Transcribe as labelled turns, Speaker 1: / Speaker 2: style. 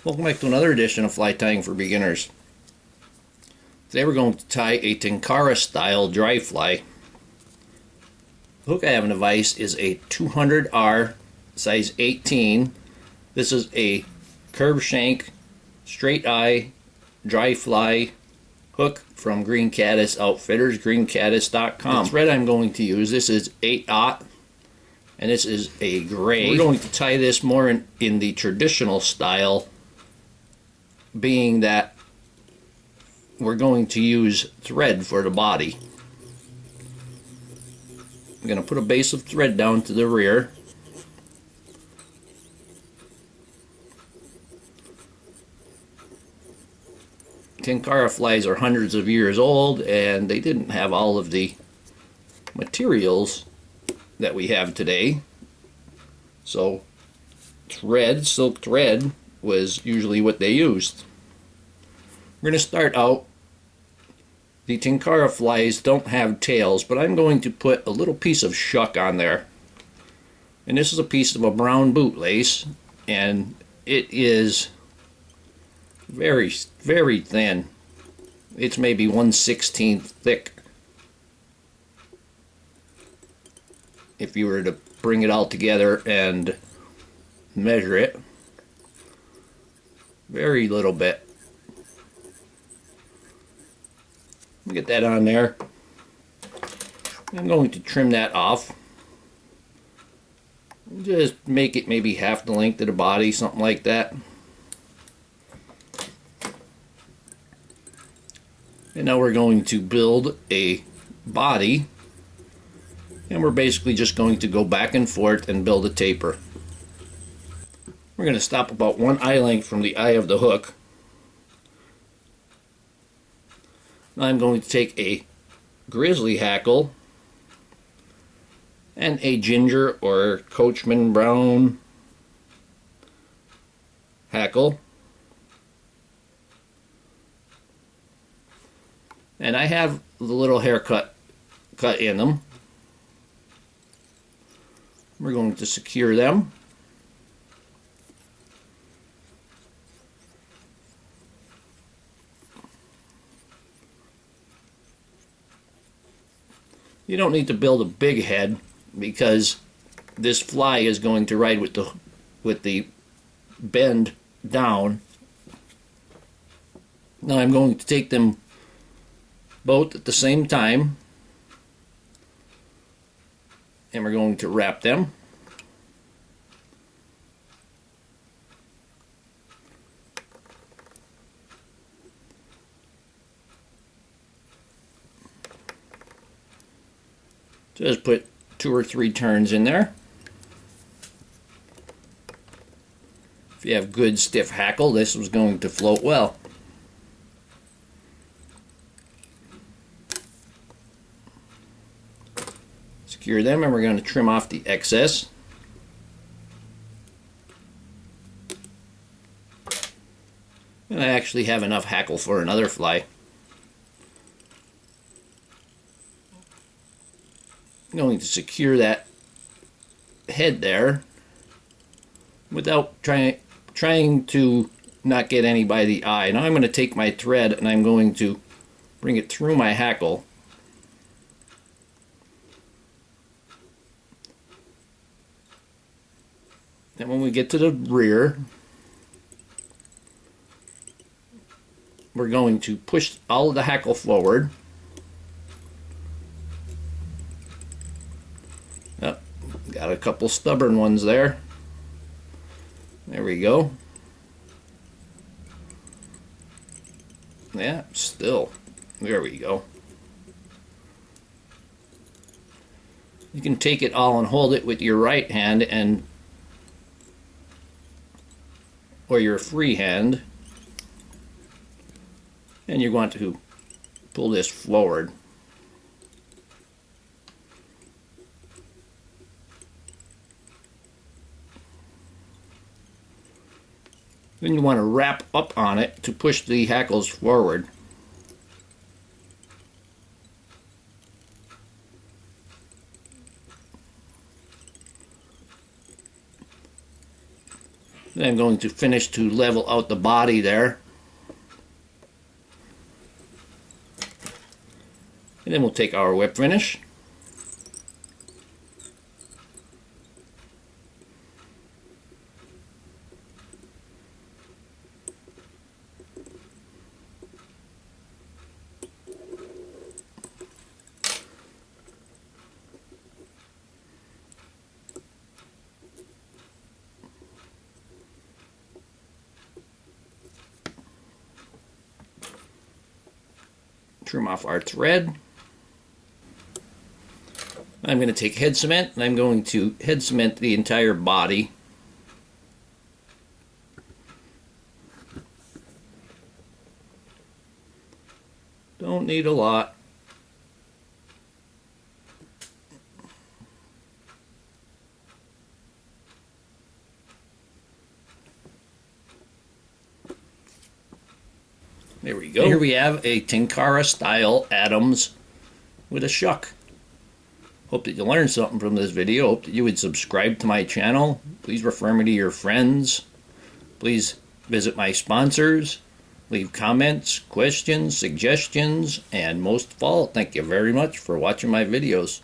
Speaker 1: Welcome back to another edition of Fly Tying for Beginners. Today we're going to tie a Tenkara style dry fly. The hook I have in the vise is a 200R size 18. This is a curved shank, straight eye, dry fly hook from Green Caddis Outfitters, greencaddis.com. The thread I'm going to use, this is 8/0, and this is a gray. We're going to tie this more in the traditional style, being that we're going to use thread for the body. I'm going to put a base of thread down to the rear. Tenkara flies are hundreds of years old, and they didn't have all of the materials that we have today. So thread, silk thread, was usually what they used. We're going to start out. The Tenkara flies don't have tails, but I'm going to put a little piece of shuck on there. And this is a piece of a brown bootlace, and it is very, very thin. It's maybe 1/16 thick. If you were to bring it all together and measure it, very little bit. Get that on there. I'm going to trim that off. Just make it maybe half the length of the body, something like that. And now we're going to build a body, and we're basically just going to go back and forth and build a taper. We're going to stop about 1 eye length from the eye of the hook. Now I'm going to take a Grizzly hackle and a ginger or Coachman brown hackle, and I have the little haircut cut in them. We're going to secure them. You don't need to build a big head, because this fly is going to ride with the bend down. Now I'm going to take them both at the same time, and we're going to wrap them. Just put 2 or 3 turns in there. If you have good stiff hackle, this was going to float well. Secure them, and we're going to trim off the excess. And I actually have enough hackle for another fly. I'm going to secure that head there without trying to not get any by the eye. Now I'm going to take my thread and I'm going to bring it through my hackle. And when we get to the rear, we're going to push all of the hackle forward. Got a couple stubborn ones there. There we go. Yeah, still. There we go. You can take it all and hold it with your right hand or your free hand, and you're going to pull this forward. Then you want to wrap up on it to push the hackles forward. I'm going to finish to level out the body there. And then we'll take our whip finish. Trim off our thread. I'm going to take head cement and I'm going to head cement the entire body. Don't need a lot. There we go. Here we have a Tenkara style Adams with a shuck. Hope that you learned something from this video. Hope that you would subscribe to my channel. Please refer me to your friends. Please visit my sponsors. Leave comments, questions, suggestions, and most of all, thank you very much for watching my videos.